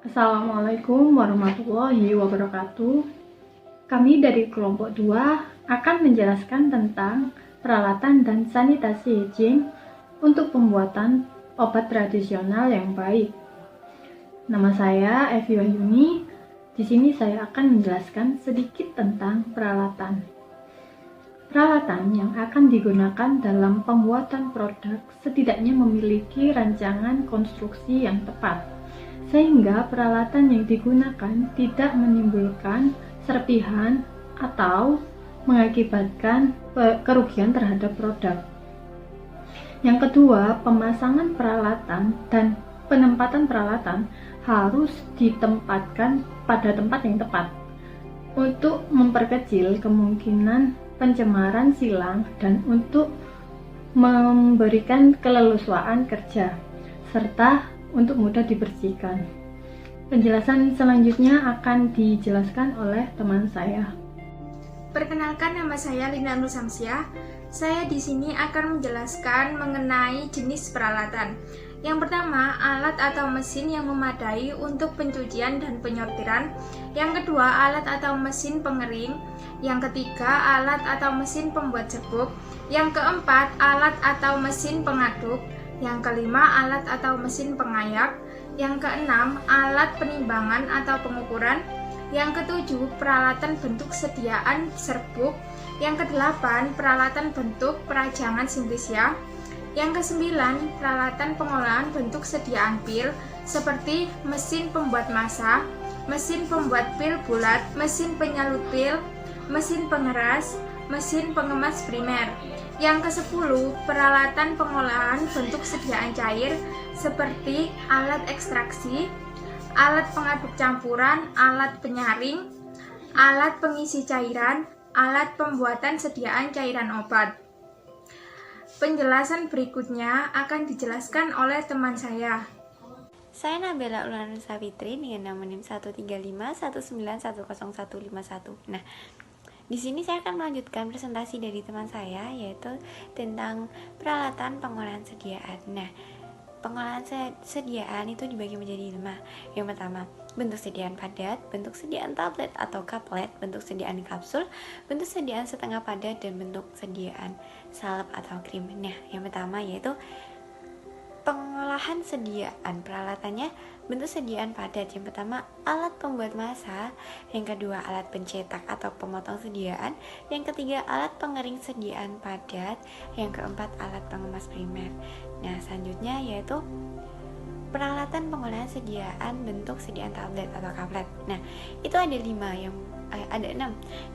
Assalamualaikum warahmatullahi wabarakatuh. Kami dari kelompok 2 akan menjelaskan tentang peralatan dan sanitasi hygiene untuk pembuatan obat tradisional yang baik. Nama saya Evi Wahyuni. Di sini saya akan menjelaskan sedikit tentang peralatan. Peralatan yang akan digunakan dalam pembuatan produk setidaknya memiliki rancangan konstruksi yang tepat, sehingga peralatan yang digunakan tidak menimbulkan serpihan atau mengakibatkan kerugian terhadap produk. Yang kedua, pemasangan peralatan dan penempatan peralatan harus ditempatkan pada tempat yang tepat untuk memperkecil kemungkinan pencemaran silang dan untuk memberikan keleluasaan kerja serta untuk mudah dibersihkan. Penjelasan selanjutnya akan dijelaskan oleh teman saya. Perkenalkan, nama saya Lina Nur Samsiah. Saya di sini akan menjelaskan mengenai jenis peralatan. Yang pertama, alat atau mesin yang memadai untuk pencucian dan penyortiran. Yang kedua, alat atau mesin pengering. Yang ketiga, alat atau mesin pembuat serbuk. Yang keempat, alat atau mesin pengaduk. Yang kelima, alat atau mesin pengayak. Yang keenam, alat penimbangan atau pengukuran. Yang ketujuh, peralatan bentuk sediaan serbuk. Yang kedelapan, peralatan bentuk perajangan sintesia. Yang kesembilan, peralatan pengolahan bentuk sediaan pil seperti mesin pembuat massa, mesin pembuat pil bulat, mesin penyalut pil, mesin pengeras, mesin pengemas primer. Yang ke-10, peralatan pengolahan bentuk sediaan cair seperti alat ekstraksi, alat pengaduk campuran, alat penyaring, alat pengisi cairan, alat pembuatan sediaan cairan obat. Penjelasan berikutnya akan dijelaskan oleh teman saya. Saya Nabila Ulanur Savitri dengan nama NIM 13519101151. Nah, di sini saya akan melanjutkan presentasi dari teman saya, yaitu tentang peralatan pengolahan sediaan. Nah, pengolahan sediaan itu dibagi menjadi 5. Yang pertama, bentuk sediaan padat, bentuk sediaan tablet atau kaplet, bentuk sediaan kapsul, bentuk sediaan setengah padat, dan bentuk sediaan salep atau krim. Nah, yang pertama yaitu pengolahan sediaan. Peralatannya bentuk sediaan padat. Yang pertama, alat pembuat massa. Yang kedua, alat pencetak atau pemotong sediaan. Yang ketiga, alat pengering sediaan padat. Yang keempat, alat pengemas primer. Nah, selanjutnya yaitu peralatan pengolahan sediaan bentuk sediaan tablet atau kaplet. Nah, itu ada 6.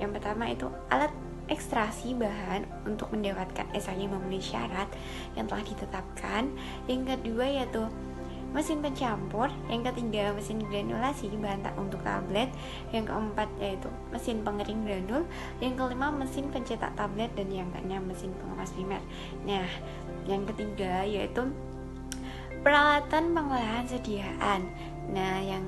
Yang pertama itu alat ekstraksi bahan untuk mendapatkan yang memenuhi syarat yang telah ditetapkan. Yang kedua yaitu mesin pencampur. Yang ketiga, mesin granulasi bahan untuk tablet. Yang keempat yaitu mesin pengering granul. Yang kelima, mesin pencetak tablet. Dan yang keenam, mesin pengemas primer. Nah, yang ketiga yaitu peralatan pengolahan sediaan. Nah, yang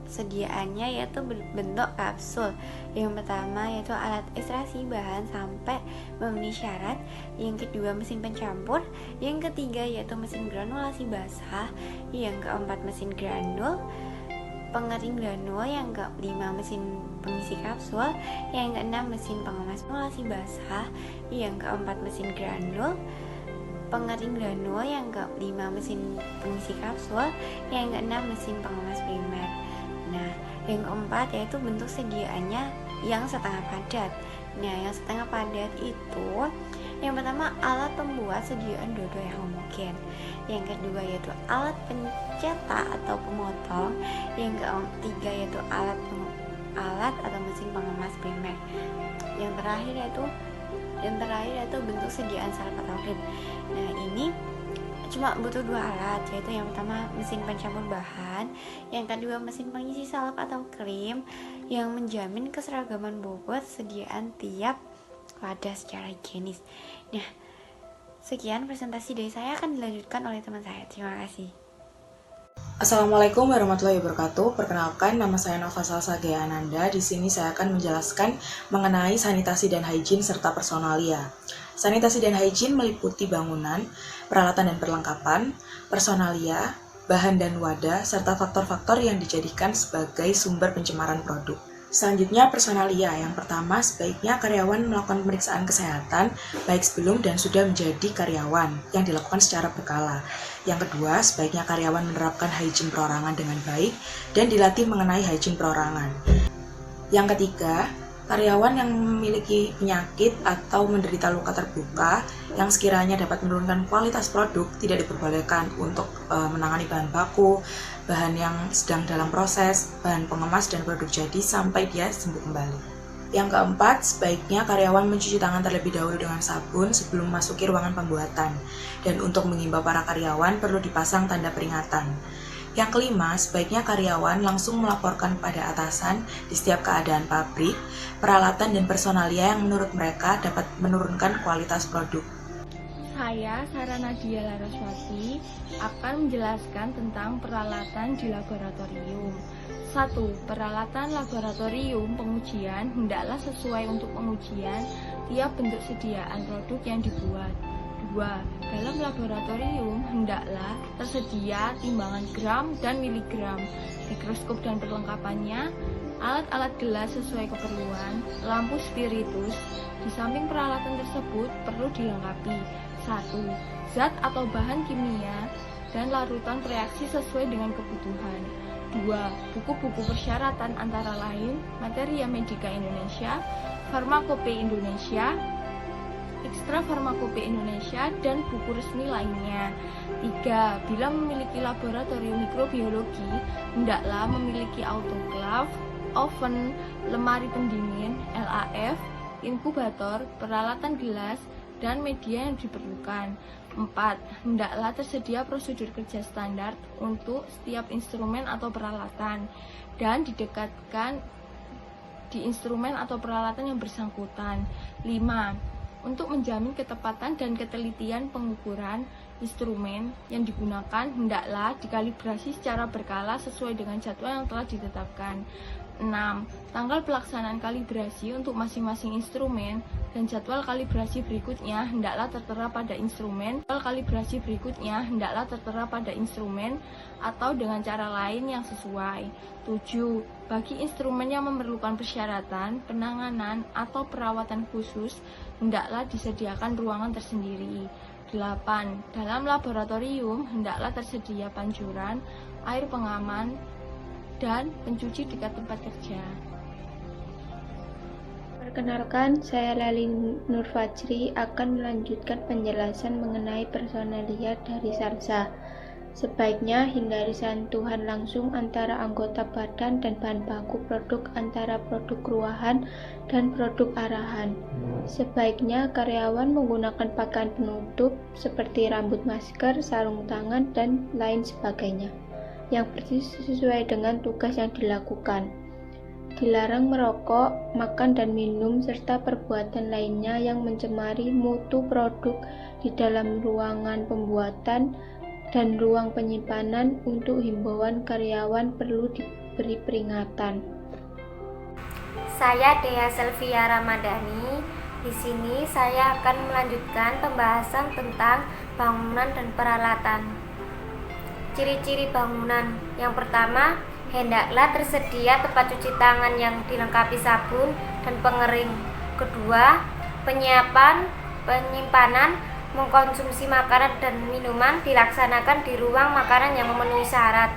sediaannya yaitu berbentuk kapsul. Yang pertama yaitu alat ekstraksi bahan sampai memenuhi syarat. Yang kedua, mesin pencampur. Yang ketiga yaitu mesin granulasi basah. Yang keempat, mesin granul pengering granul. Yang kelima, mesin pengisi kapsul. Yang keenam, mesin pengemas granulasi basah. Yang keempat, mesin granul pengering granul. Yang kelima, mesin pengisi kapsul. Yang keenam, mesin pengemas primer. Nah, yang keempat yaitu bentuk sediaannya yang setengah padat. Nah, yang setengah padat itu yang pertama, alat pembuat sediaan dodo yang homogen. Yang kedua yaitu alat pencetak atau pemotong. Yang ketiga yaitu alat atau mesin pengemas primer. Yang terakhir yaitu bentuk sediaan salep atau krim. Nah, ini cuma butuh 2 alat, yaitu yang pertama mesin pencampur bahan, yang kedua mesin pengisi salep atau krim yang menjamin keseragaman bobot sediaan tiap wadah secara higienis. Nah, sekian presentasi dari saya, akan dilanjutkan oleh teman saya. Terima kasih. Assalamualaikum warahmatullahi wabarakatuh. Perkenalkan, nama saya Nova Salsa Gaya Ananda. Di sini saya akan menjelaskan mengenai sanitasi dan hygiene serta personalia. Sanitasi dan hygiene meliputi bangunan, peralatan dan perlengkapan, personalia, bahan dan wadah, serta faktor-faktor yang dijadikan sebagai sumber pencemaran produk. Selanjutnya, personalia. Yang pertama, sebaiknya karyawan melakukan pemeriksaan kesehatan baik sebelum dan sudah menjadi karyawan yang dilakukan secara berkala. Yang kedua, sebaiknya karyawan menerapkan hygiene perorangan dengan baik dan dilatih mengenai hygiene perorangan. Yang ketiga, karyawan yang memiliki penyakit atau menderita luka terbuka yang sekiranya dapat menurunkan kualitas produk tidak diperbolehkan untuk menangani bahan baku, bahan yang sedang dalam proses, bahan pengemas dan produk jadi sampai dia sembuh kembali. Yang keempat, sebaiknya karyawan mencuci tangan terlebih dahulu dengan sabun sebelum memasuki ruangan pembuatan. Dan untuk mengimbau para karyawan perlu dipasang tanda peringatan. Yang kelima, sebaiknya karyawan langsung melaporkan pada atasan di setiap keadaan pabrik, peralatan dan personalia yang menurut mereka dapat menurunkan kualitas produk. Saya, Sarah Nadia Laraswati, akan menjelaskan tentang peralatan di laboratorium. 1. Peralatan laboratorium pengujian hendaklah sesuai untuk pengujian tiap bentuk sediaan produk yang dibuat. 2. Dalam laboratorium hendaklah tersedia timbangan gram dan miligram, mikroskop dan perlengkapannya, alat-alat gelas sesuai keperluan, lampu spiritus. Di samping peralatan tersebut perlu dilengkapi 1. Zat atau bahan kimia dan larutan reaksi sesuai dengan kebutuhan. 2. Buku-buku persyaratan antara lain Materia Medica Indonesia, Farmakope Indonesia, Ekstra Farmakope Indonesia, dan buku resmi lainnya. 3. Bila memiliki laboratorium mikrobiologi, hendaklah memiliki autoklav, oven, lemari pendingin, LAF, inkubator, peralatan gelas, dan media yang diperlukan. 4. Hendaklah tersedia prosedur kerja standar untuk setiap instrumen atau peralatan dan didekatkan di instrumen atau peralatan yang bersangkutan. 5. Untuk menjamin ketepatan dan ketelitian pengukuran instrumen yang digunakan, hendaklah dikalibrasi secara berkala sesuai dengan jadwal yang telah ditetapkan. 6. Tanggal pelaksanaan kalibrasi untuk masing-masing instrumen dan jadwal kalibrasi berikutnya hendaklah tertera pada instrumen. Atau dengan cara lain yang sesuai. 7. Bagi instrumen yang memerlukan persyaratan, penanganan, atau perawatan khusus, hendaklah disediakan ruangan tersendiri. 8. Dalam laboratorium, hendaklah tersedia pancuran, air pengaman, dan pencuci dekat tempat kerja. Perkenalkan, saya Lali Nur Fajri akan melanjutkan penjelasan mengenai personalia dari SARSA. Sebaiknya hindari sentuhan langsung antara anggota badan dan bahan baku produk antara produk ruahan dan produk arahan. Sebaiknya karyawan menggunakan pakaian penutup seperti rambut, masker, sarung tangan, dan lain sebagainya yang persis sesuai dengan tugas yang dilakukan. Dilarang merokok, makan dan minum, serta perbuatan lainnya yang mencemari mutu produk di dalam ruangan pembuatan dan ruang penyimpanan. Untuk himbauan karyawan perlu diberi peringatan. Saya Dea Selvia Ramadhani. Di sini saya akan melanjutkan pembahasan tentang bangunan dan peralatan. Ciri-ciri bangunan. Yang pertama, hendaklah tersedia tempat cuci tangan yang dilengkapi sabun dan pengering. Kedua, penyimpanan, mengkonsumsi makanan dan minuman dilaksanakan di ruang makanan yang memenuhi syarat.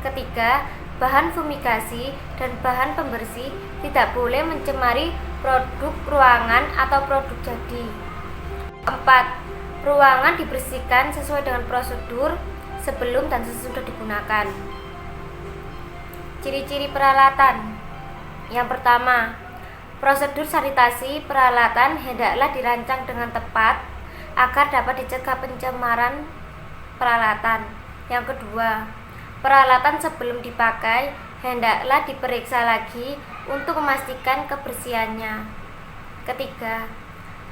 Ketiga, bahan fumigasi dan bahan pembersih tidak boleh mencemari produk ruangan atau produk jadi. 4. Ruangan dibersihkan sesuai dengan prosedur sebelum dan sesudah digunakan. Ciri-ciri peralatan. Yang pertama, prosedur sanitasi peralatan hendaklah dirancang dengan tepat agar dapat dicegah pencemaran peralatan. Yang kedua, peralatan sebelum dipakai hendaklah diperiksa lagi untuk memastikan kebersihannya. Ketiga,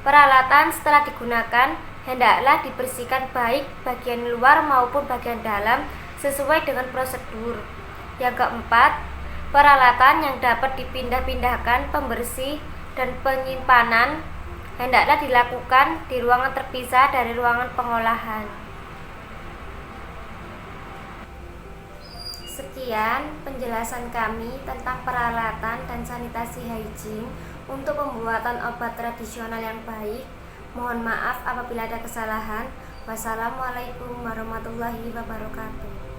peralatan setelah digunakan hendaklah dibersihkan baik bagian luar maupun bagian dalam sesuai dengan prosedur. Yang keempat, peralatan yang dapat dipindah-pindahkan, pembersih, dan penyimpanan hendaklah dilakukan di ruangan terpisah dari ruangan pengolahan. Sekian penjelasan kami tentang peralatan dan sanitasi hygiene untuk pembuatan obat tradisional yang baik. Mohon maaf apabila ada kesalahan. Wassalamualaikum warahmatullahi wabarakatuh.